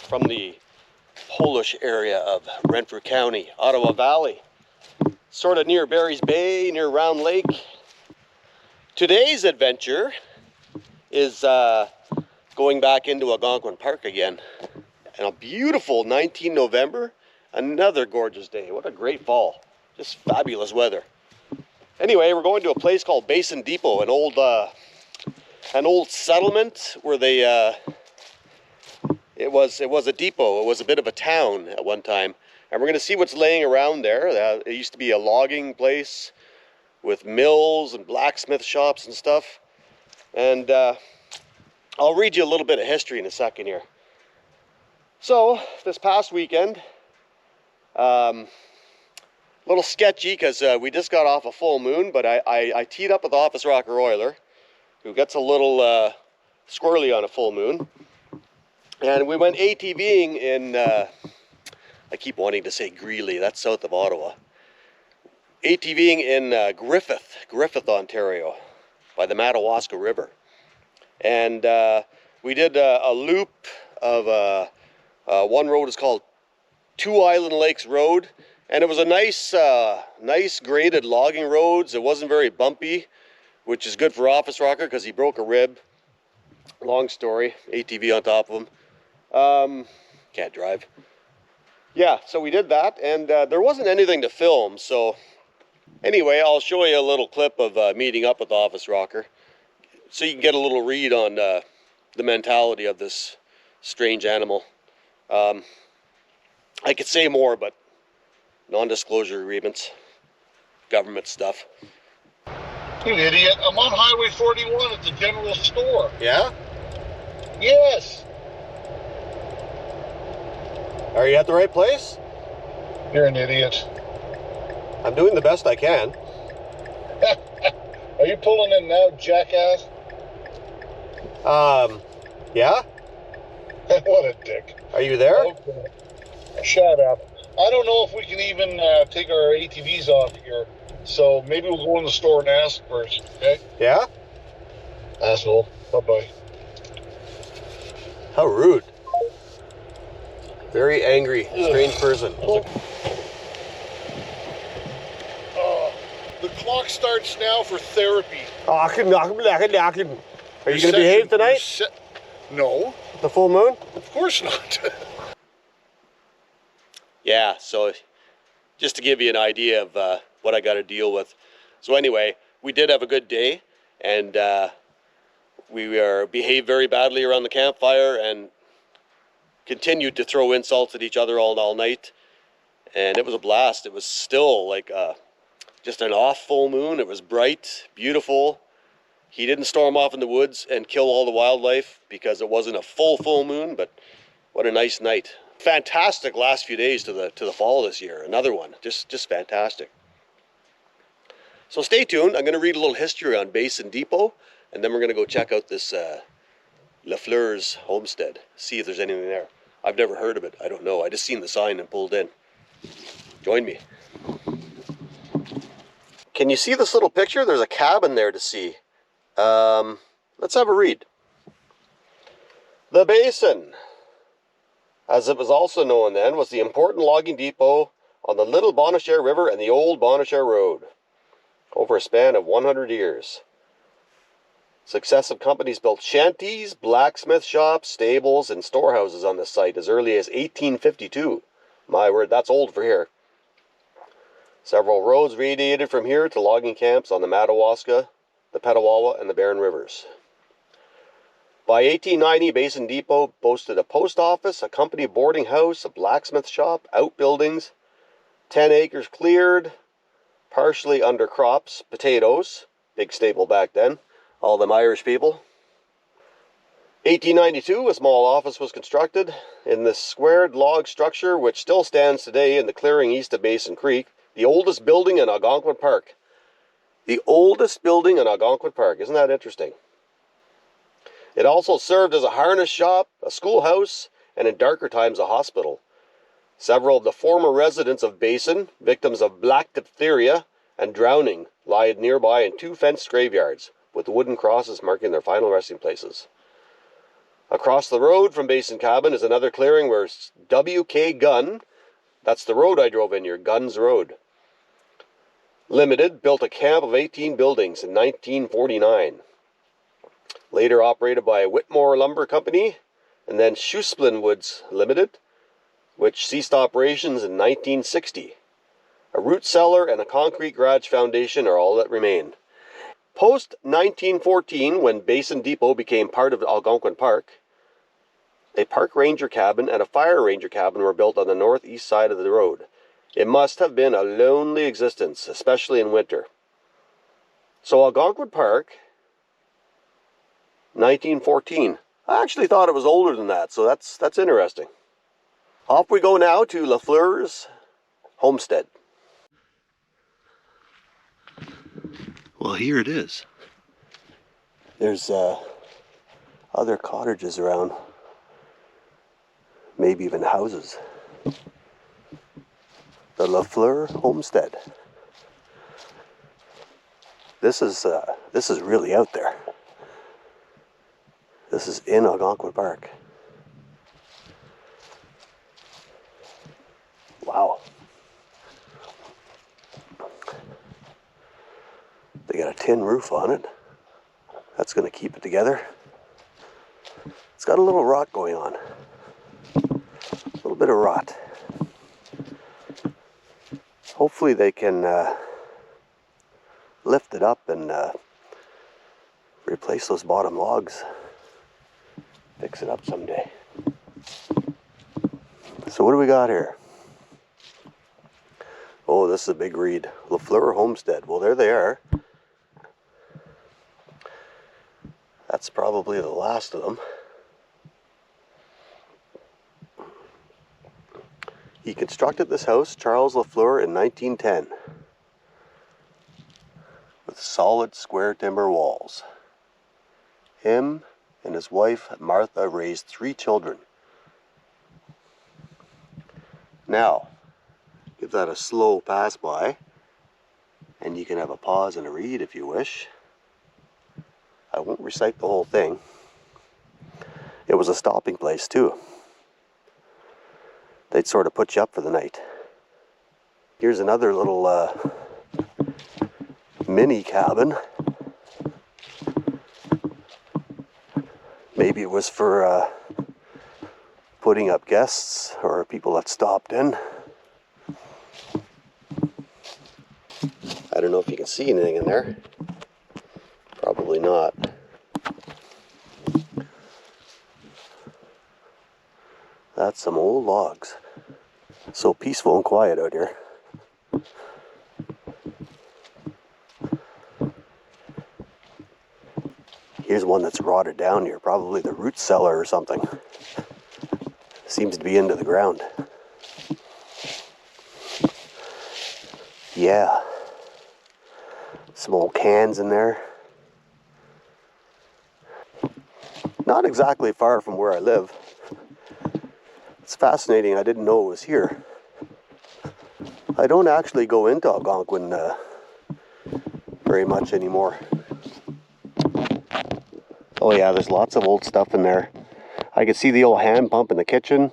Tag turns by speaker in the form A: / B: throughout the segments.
A: From the Polish area of Renfrew County, Ottawa Valley, sort of near Barry's Bay, near Round Lake. Today's adventure is going back into Algonquin Park again. And a beautiful 19 November, another gorgeous day. What a great fall. Just fabulous weather. Anyway, we're going to a place called Basin Depot, an old settlement where they it was a depot. It was a bit of a town at one time, and we're going to see what's laying around there. It used to be a logging place with mills and blacksmith shops and stuff. And I'll read you a little bit of history in a second here. So this past weekend, a little sketchy because we just got off a full moon, but I teed up with Office Rocker Oiler, who gets a little squirrely on a full moon. And we went ATVing in, I keep wanting to say Greeley, that's south of Ottawa. ATVing in Griffith, Ontario, by the Madawaska River. And we did a loop of, one road is called Two Island Lakes Road. And it was a nice graded logging roads. It wasn't very bumpy, which is good for Office Rocker because he broke a rib. Long story, ATV on top of him. Can't drive. Yeah, so we did that, and there wasn't anything to film, so anyway, I'll show you a little clip of meeting up with Office Rocker so you can get a little read on the mentality of this strange animal. I could say more, but non-disclosure agreements, government stuff.
B: You idiot, I'm on Highway 41 at the general store.
A: Yeah?
B: Yes.
A: Are you at the right place?
B: You're an idiot.
A: I'm doing the best I can.
B: Are you pulling in now, jackass?
A: Yeah?
B: What a dick.
A: Are you there?
B: Okay. Shut up. I don't know if we can even take our ATVs off here, so maybe we'll go in the store and ask first, okay?
A: Yeah?
B: Asshole. Bye-bye.
A: How rude. Very angry, strange person.
B: The clock starts now for therapy.
A: Are you going to behave tonight?
B: No.
A: The full moon?
B: Of course not.
A: Yeah, so just to give you an idea of what I got to deal with. So anyway, we did have a good day, and we behaved very badly around the campfire and continued to throw insults at each other all night, and it was a blast. It was still like just an off full moon. It was bright, beautiful. He didn't storm off in the woods and kill all the wildlife because it wasn't a full moon, but what a nice night. Fantastic last few days to the fall this year. Another one, just fantastic. So stay tuned. I'm going to read a little history on Basin Depot, and then we're going to go check out this Lafleur's Homestead, see if there's anything there. I've never heard of it. I don't know. I just seen the sign and pulled in. Join me. Can you see this little picture? There's a cabin there to see. Let's have a read. The Basin, as it was also known then, was the important logging depot on the Little Bonnechere River and the Old Bonnechere Road over a span of 100 years. Successive companies built shanties, blacksmith shops, stables, and storehouses on this site as early as 1852. My word, that's old for here. Several roads radiated from here to logging camps on the Madawaska, the Petawawa, and the Barren Rivers. By 1890, Basin Depot boasted a post office, a company boarding house, a blacksmith shop, outbuildings, 10 acres cleared, partially under crops, potatoes, big staple back then, All them Irish people. 1892, a small office was constructed in this squared log structure, which still stands today in the clearing east of Basin Creek, the oldest building in Algonquin Park. The oldest building in Algonquin Park. Isn't that interesting? It also served as a harness shop, a schoolhouse, and in darker times a hospital. Several of the former residents of Basin, victims of Black Diphtheria and drowning, lie nearby in 2 fenced graveyards, with wooden crosses marking their final resting places. Across the road from Basin Cabin is another clearing where W.K. Gunn, that's the road I drove in here, Gunn's Road, Limited, built a camp of 18 buildings in 1949. Later operated by Whitmore Lumber Company, and then Shoesplin Woods Limited, which ceased operations in 1960. A root cellar and a concrete garage foundation are all that remain. Post-1914, when Basin Depot became part of Algonquin Park, a park ranger cabin and a fire ranger cabin were built on the northeast side of the road. It must have been a lonely existence, especially in winter. So Algonquin Park, 1914. I actually thought it was older than that, so that's interesting. Off we go now to Lafleur's Homestead. Well, here it is. There's other cottages around, maybe even houses. The Lafleur Homestead. This is really out there. This is in Algonquin Park. Wow. They got a tin roof on it. That's going to keep it together. It's got a little rot going on. A little bit of rot. Hopefully they can lift it up and replace those bottom logs. Fix it up someday. So what do we got here? Oh, this is a big read. Lafleur Homestead. Well, there they are. That's probably the last of them. He constructed this house, Charles Lafleur, in 1910, with solid square timber walls. Him and his wife, Martha, raised 3 children. Now, give that a slow pass by, and you can have a pause and a read if you wish. I won't recite the whole thing. It was a stopping place too. They'd sort of put you up for the night. Here's another little mini cabin. Maybe it was for putting up guests or people that stopped in. I don't know if you can see anything in there. Probably not. That's some old logs. So peaceful and quiet out here. Here's one that's rotted down here, probably the root cellar or something. Seems to be into the ground. Yeah. Some old cans in there. Not exactly far from where I live. It's fascinating, I didn't know it was here. I don't actually go into Algonquin very much anymore. Oh yeah, there's lots of old stuff in there. I can see the old hand pump in the kitchen.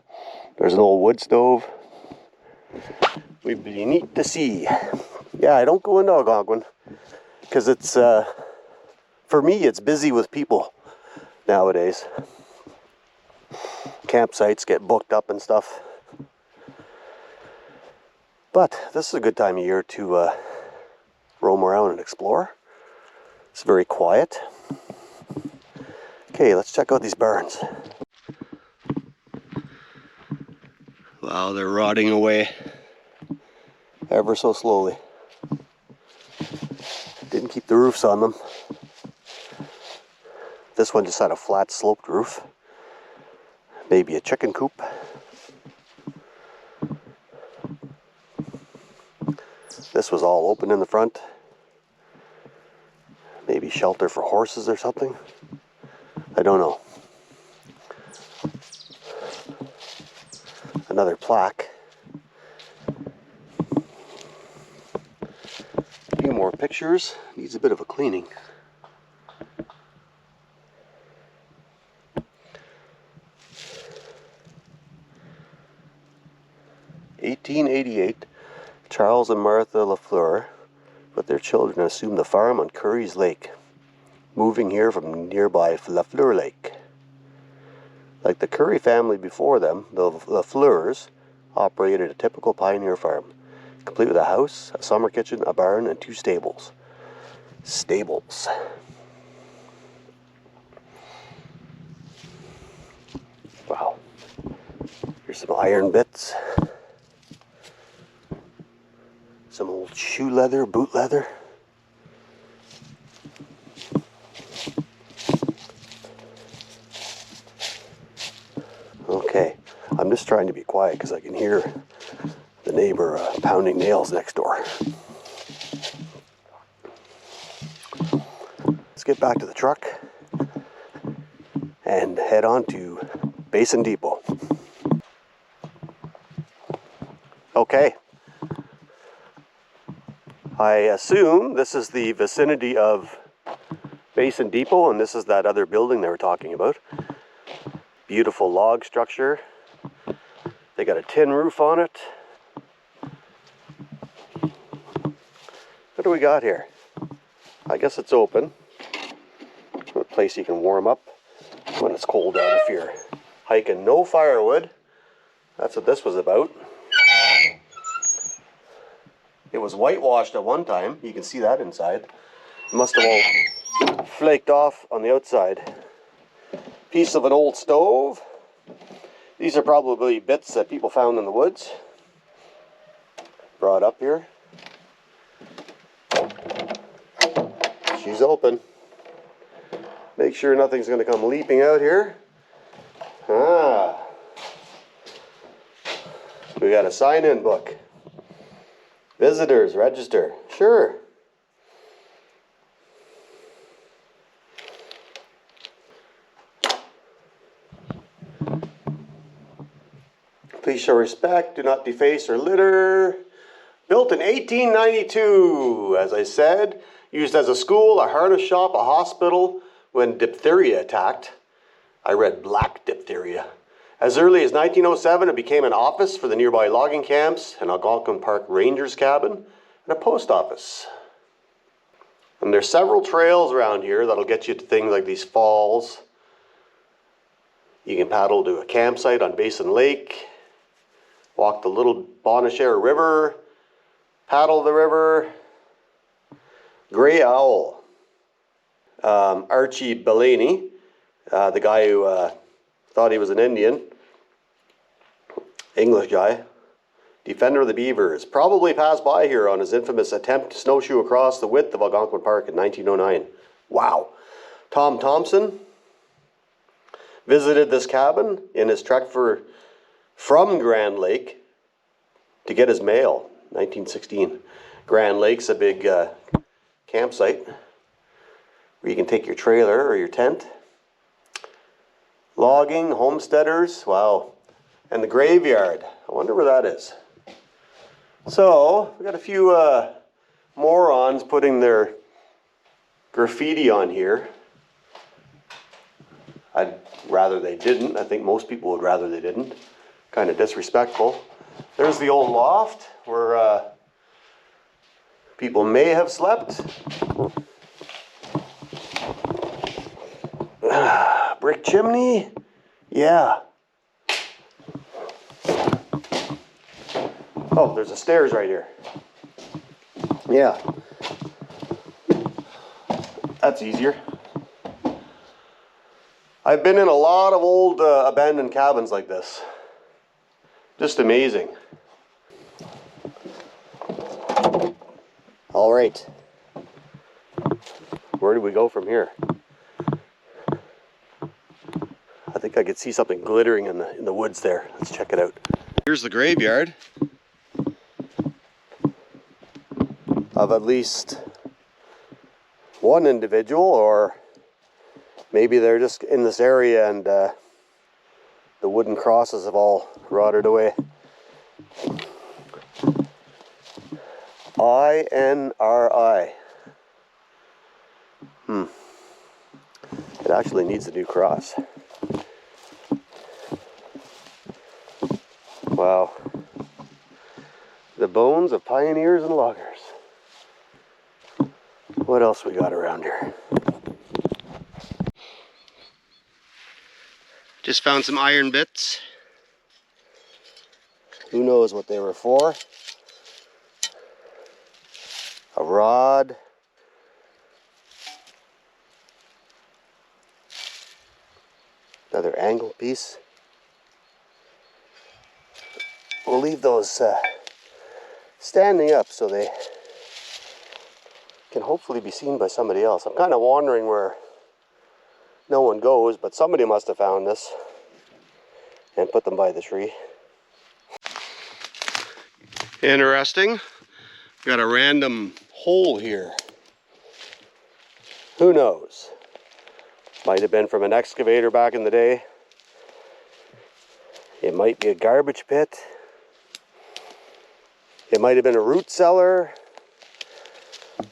A: There's an old wood stove. Would be neat to see. Yeah, I don't go into Algonquin because it's, for me, it's busy with people nowadays. Campsites get booked up and stuff. But this is a good time of year to roam around and explore. It's very quiet. Okay, let's check out these barns. Wow, they're rotting away ever so slowly. Didn't keep the roofs on them. This one just had a flat sloped roof. Maybe a chicken coop. This was all open in the front. Maybe shelter for horses or something. I don't know. Another plaque. A few more pictures. Needs a bit of a cleaning. (1888), Charles and Martha Lafleur with their children assumed the farm on Curry's Lake, moving here from nearby Lafleur Lake. Like the Curry family before them, the Lafleurs operated a typical pioneer farm, complete with a house, a summer kitchen, a barn, and 2 stables. Stables. Wow. Here's some iron bits. Some old shoe leather, boot leather. Okay, I'm just trying to be quiet because I can hear the neighbor pounding nails next door. Let's get back to the truck and head on to Basin Depot. Okay. I assume this is the vicinity of Basin Depot, and this is that other building they were talking about. Beautiful log structure. They got a tin roof on it. What do we got here? I guess it's open. A place you can warm up when it's cold out if you're hiking. No firewood. That's what this was about. It was whitewashed at one time. You can see that inside. It must have all flaked off on the outside. Piece of an old stove. These are probably bits that people found in the woods. Brought up here. She's open. Make sure nothing's going to come leaping out here. Ah. We got a sign-in book. Visitors, register. Sure. Please show respect, do not deface or litter. Built in 1892, as I said. Used as a school, a harness shop, a hospital when diphtheria attacked. I read Black Diphtheria. As early as 1907, it became an office for the nearby logging camps, an Algonquin Park Rangers cabin, and a post office. And there's several trails around here that'll get you to things like these falls. You can paddle to a campsite on Basin Lake, walk the little Bonnechere River, paddle the river. Gray Owl. Archie Bellany, the guy who thought he was an Indian, English guy, defender of the beavers, probably passed by here on his infamous attempt to snowshoe across the width of Algonquin Park in 1909. Wow. Tom Thompson visited this cabin in his trek from Grand Lake to get his mail, 1916. Grand Lake's a big campsite where you can take your trailer or your tent. Logging, homesteaders, wow. And the graveyard, I wonder where that is. So, we got a few morons putting their graffiti on here. I'd rather they didn't. I think most people would rather they didn't. Kind of disrespectful. There's the old loft where people may have slept. Brick chimney? Yeah. Oh, there's a stairs right here. Yeah. That's easier. I've been in a lot of old abandoned cabins like this. Just amazing. All right. Where do we go from here? I think I could see something glittering in the woods there. Let's check it out. Here's the graveyard of at least one individual, or maybe they're just in this area and the wooden crosses have all rotted away. INRI. It actually needs a new cross. Wow. The bones of pioneers and loggers. What else we got around here? Just found some iron bits. Who knows what they were for? A rod. Another angle piece. We'll leave those standing up so they can hopefully be seen by somebody else. I'm kind of wondering where no one goes, but somebody must have found this and put them by the tree. Interesting. Got a random hole here. Who knows? Might have been from an excavator back in the day. It might be a garbage pit. It might have been a root cellar.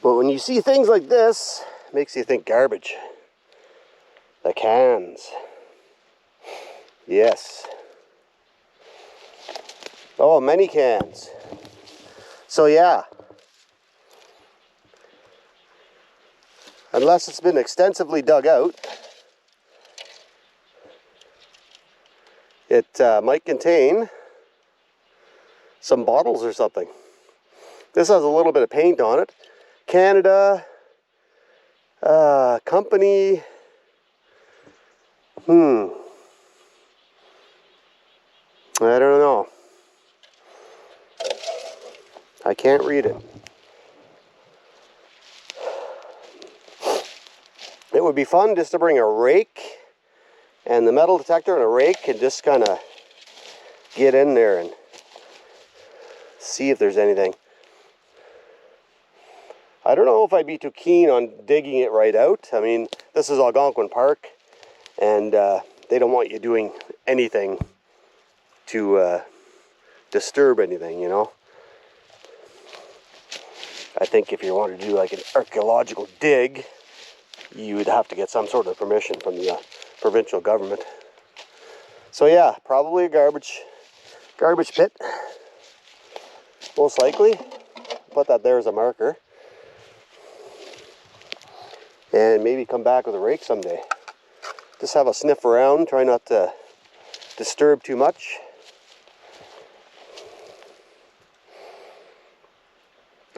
A: But when you see things like this, it makes you think garbage. The cans. Yes. Oh, many cans. So yeah. Unless it's been extensively dug out, it might contain some bottles or something. This has a little bit of paint on it. Canada, company, I don't know. I can't read it. It would be fun just to bring a rake and the metal detector and a rake and just kind of get in there and see if there's anything. I don't know if I'd be too keen on digging it right out. I mean, this is Algonquin Park, and they don't want you doing anything to disturb anything, you know. I think if you wanted to do like an archaeological dig, you would have to get some sort of permission from the provincial government. So yeah, probably a garbage pit, most likely. Put that there as a marker. And maybe come back with a rake someday. Just have a sniff around, try not to disturb too much.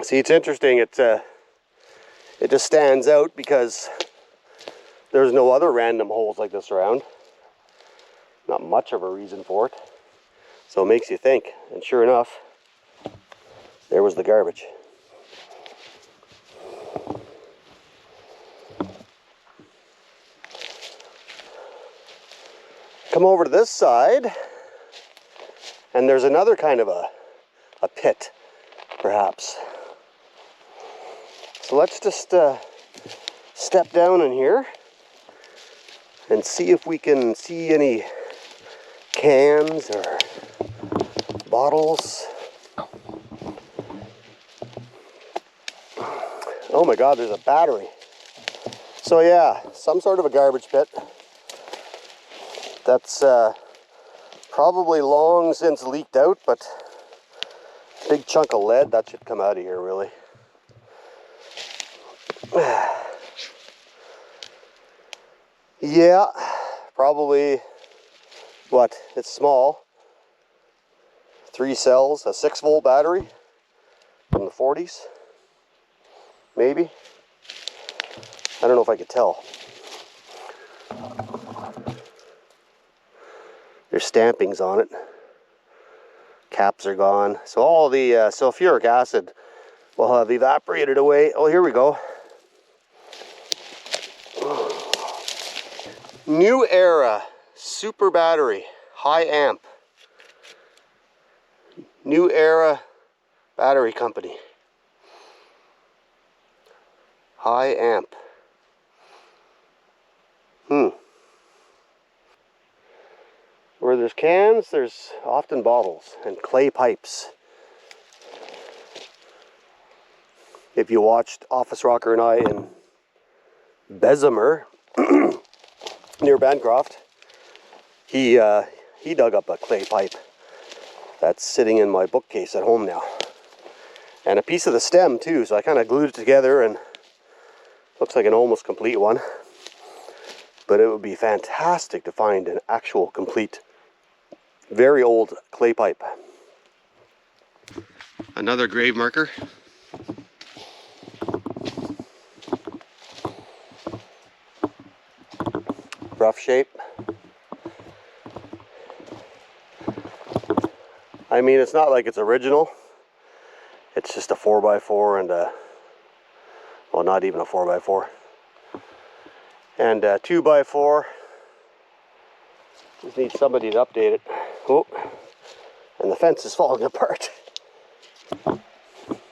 A: See, it's interesting, it just stands out because there's no other random holes like this around. Not much of a reason for it. So it makes you think, and sure enough, there was the garbage. Come over to this side, and there's another kind of a pit, perhaps. So let's just step down in here and see if we can see any cans or bottles. Oh my God, there's a battery. So yeah, some sort of a garbage pit. That's probably long since leaked out, but big chunk of lead, that should come out of here really. Yeah, probably, what, it's small. 3 cells, a 6-volt battery from the 40s, maybe. I don't know if I could tell. There's stampings on it. Caps are gone. So all the sulfuric acid will have evaporated away. Oh, here we go. New era Super battery, high amp. New Era Battery Company. High amp. Where there's cans, there's often bottles and clay pipes. If you watched Office Rocker and I in Bessemer, near Bancroft, he dug up a clay pipe that's sitting in my bookcase at home now. And a piece of the stem too, so I kind of glued it together and looks like an almost complete one. But it would be fantastic to find an actual complete, very old clay pipe. Another grave marker. Rough shape. I mean, it's not like it's original. It's just a 4x4 and a, well, not even a 4x4. And a 2x4. Just need somebody to update it. Oh, and the fence is falling apart.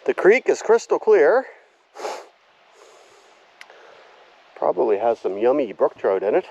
A: The creek is crystal clear. Probably has some yummy brook trout in it.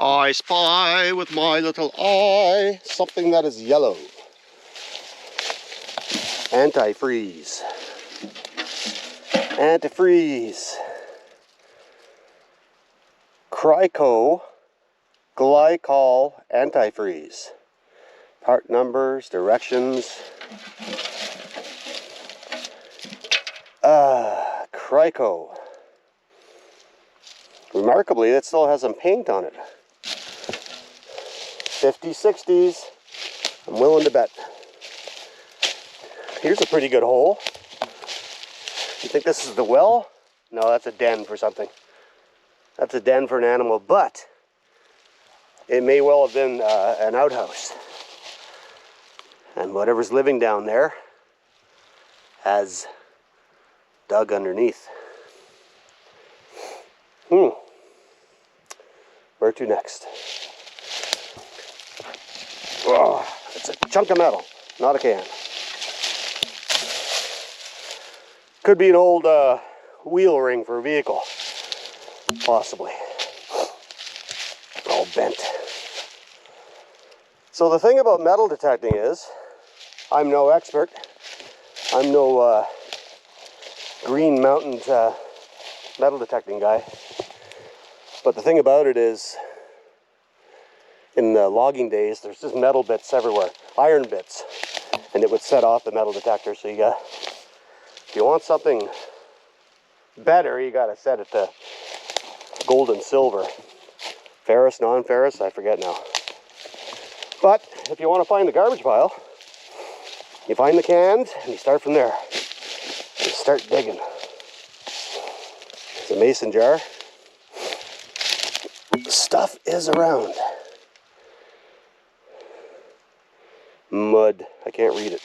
A: I spy with my little eye something that is yellow. Antifreeze. Antifreeze. Crico glycol antifreeze. Part numbers, directions. Crico. Remarkably, it still has some paint on it. 50s, 60s, I'm willing to bet. Here's a pretty good hole. You think this is the well? No, that's a den for something. That's a den for an animal, but it may well have been an outhouse. And whatever's living down there has dug underneath. Where to next? Oh, it's a chunk of metal, not a can. Could be an old wheel ring for a vehicle, possibly. All bent. So the thing about metal detecting is, I'm no expert. I'm no Green Mountain metal detecting guy. But the thing about it is, in the logging days, there's just metal bits everywhere, iron bits, and it would set off the metal detector. So if you want something better, you gotta set it to gold and silver. Ferrous, non-ferrous, I forget now. But if you want to find the garbage pile, you find the cans and you start from there. You start digging. It's a mason jar. Stuff is around. Mud. I can't read it.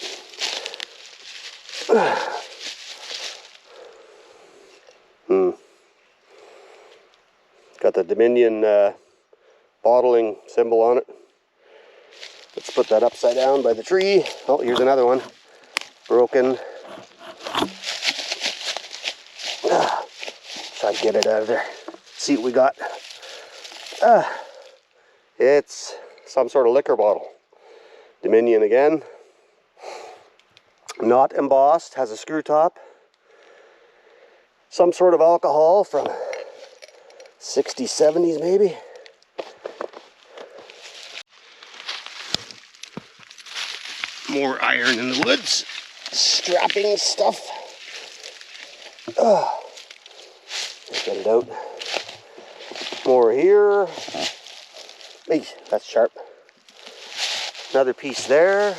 A: Got the Dominion bottling symbol on it. Let's put that upside down by the tree. Oh, here's another one. Broken. Try to get it out of there. See what we got. It's some sort of liquor bottle. Dominion again. Not embossed. Has a screw top. some sort of alcohol from 60s, 70s maybe. More iron in the woods. Strapping stuff. Get it out. More here. Hey, that's sharp. Another piece there.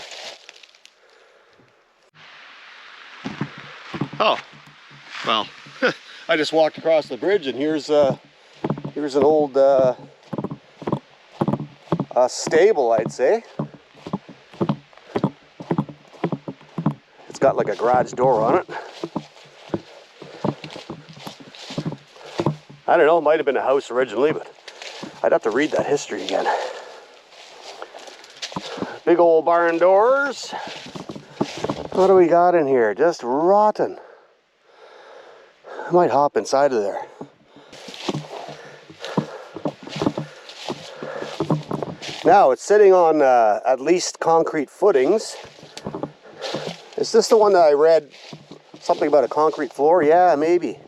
A: Oh, well, I just walked across the bridge and here's an old stable, I'd say. It's got like a garage door on it. I don't know, it might have been a house originally, but I'd have to read that history again. Big old barn doors. What do we got in here? Just rotten. I might hop inside of there. Now it's sitting on at least concrete footings. Is this the one that I read something about a concrete floor? Yeah, maybe.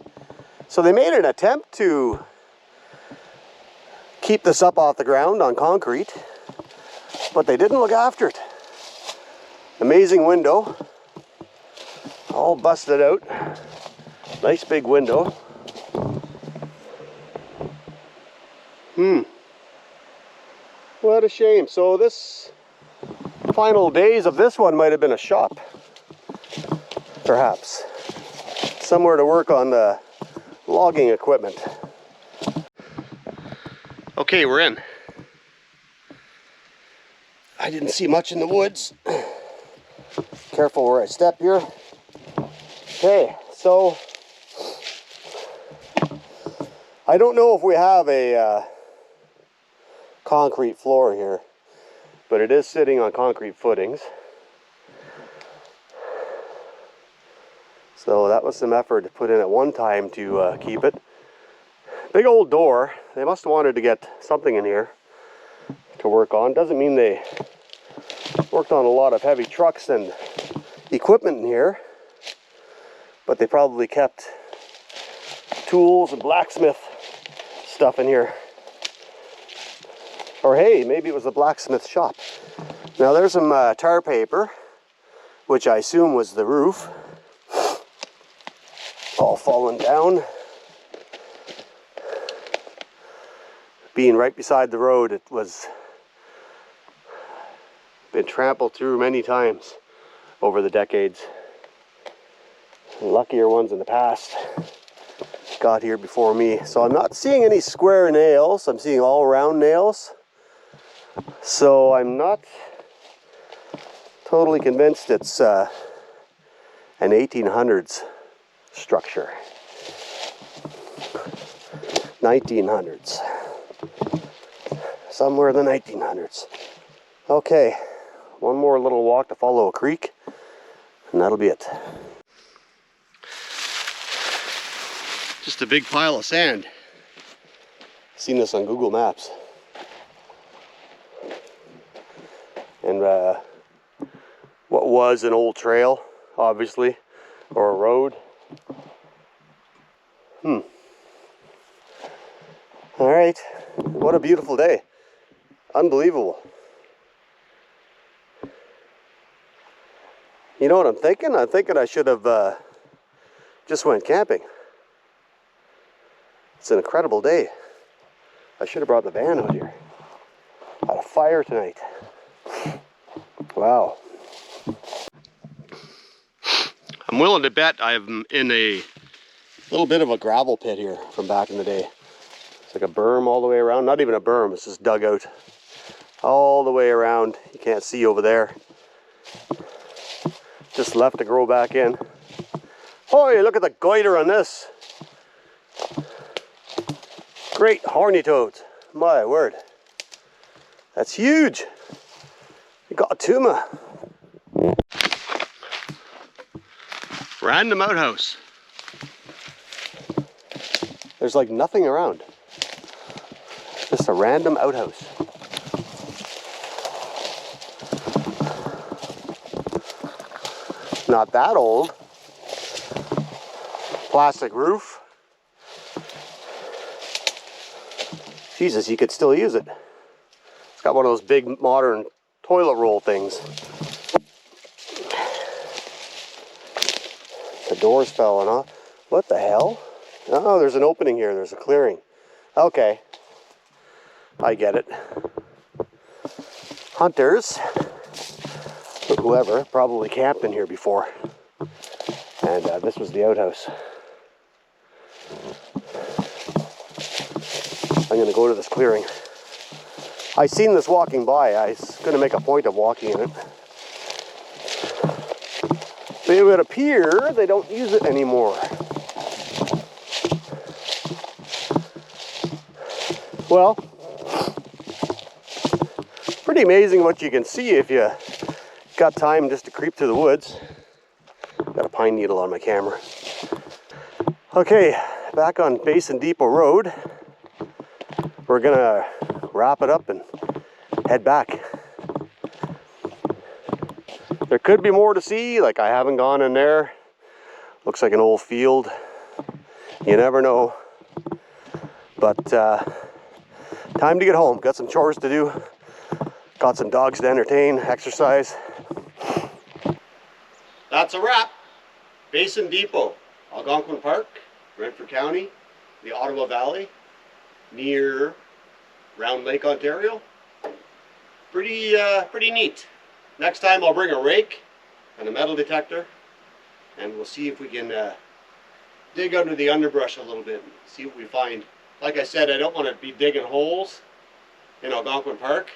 A: So they made an attempt to keep this up off the ground on concrete, but they didn't look after it. Amazing window. All busted out. Nice big window. What a shame. So this final days of this one might have been a shop. Perhaps. Somewhere to work on the logging equipment. Okay, we're in. I didn't see much in the woods. Careful where I step here. Okay, so I don't know if we have a concrete floor here, but it is sitting on concrete footings. So that was some effort to put in at one time to keep it. Big old door. They must have wanted to get something in here to work on. Doesn't mean they worked on a lot of heavy trucks and equipment in here, but they probably kept tools and blacksmith stuff in here. Or hey, maybe it was a blacksmith shop. Now there's some tar paper, which I assume was the roof. All fallen down. Being right beside the road, it was been trampled through many times over the decades. Luckier ones in the past got here before me. So I'm not seeing any square nails. I'm seeing all round nails. So I'm not totally convinced it's an 1800s structure. 1900s. Somewhere in the 1900s. Okay, one more little walk to follow a creek, and that'll be it. Just a big pile of sand. Seen this on Google Maps. And what was an old trail, obviously, or a road. All right, what a beautiful day. Unbelievable. You know what I'm thinking? I'm thinking I should have just went camping. It's an incredible day. I should have brought the van out here. Had a fire tonight. Wow. I'm willing to bet I'm in a little bit of a gravel pit here from back in the day. It's like a berm all the way around. Not even a berm, it's just dug out all the way around. You can't see over there. Just left to grow back in. Oh, look at the goiter on this. Great horny toads. My word. That's huge. You got a tumor. Random outhouse. There's like nothing around. Just a random outhouse. Not that old. plastic roof. Jesus, you could still use it. It's got one of those big modern toilet roll things. The door's falling off. What the hell? Oh, there's an opening here. There's a clearing. Okay. I get it. Hunters, whoever, probably camped in here before. And this was the outhouse. I'm going to go to this clearing. I seen this walking by. I was going to make a point of walking in it. But it would appear they don't use it anymore. Well, pretty amazing what you can see if you got time just to creep through the woods. Got a pine needle on my camera. Okay, back on Basin Depot Road. We're gonna wrap it up and head back. There could be more to see, like I haven't gone in there. Looks like an old field. You never know. But time to get home. Got some chores to do. Got some dogs to entertain, exercise. That's a wrap. Basin Depot, Algonquin Park, Renfrew County, the Ottawa Valley, near Round Lake, Ontario. Pretty neat. Next time I'll bring a rake and a metal detector, and we'll see if we can dig under the underbrush a little bit and see what we find. Like I said, I don't want to be digging holes in Algonquin Park.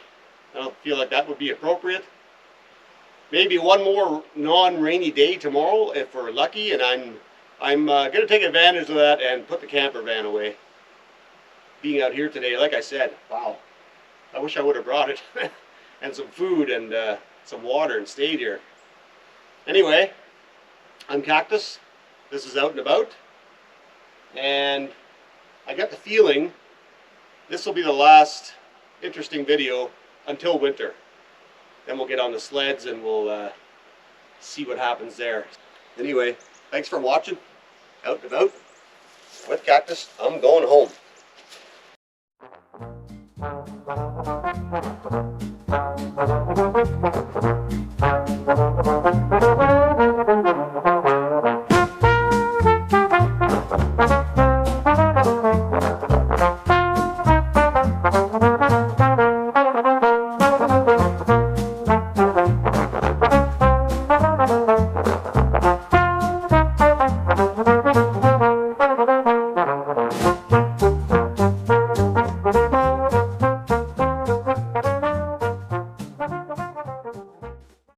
A: I don't feel like that would be appropriate. Maybe one more non-rainy day tomorrow if we're lucky, and I'm going to take advantage of that and put the camper van away. Being out here today, like I said, wow, I wish I would have brought it and some food and some water and stayed here. Anyway, I'm Cactus. This is Out and About, and I got the feeling this will be the last interesting video until winter. Then we'll get on the sleds and we'll see what happens there. Anyway, thanks for watching. Out and About with Cactus. I'm going home.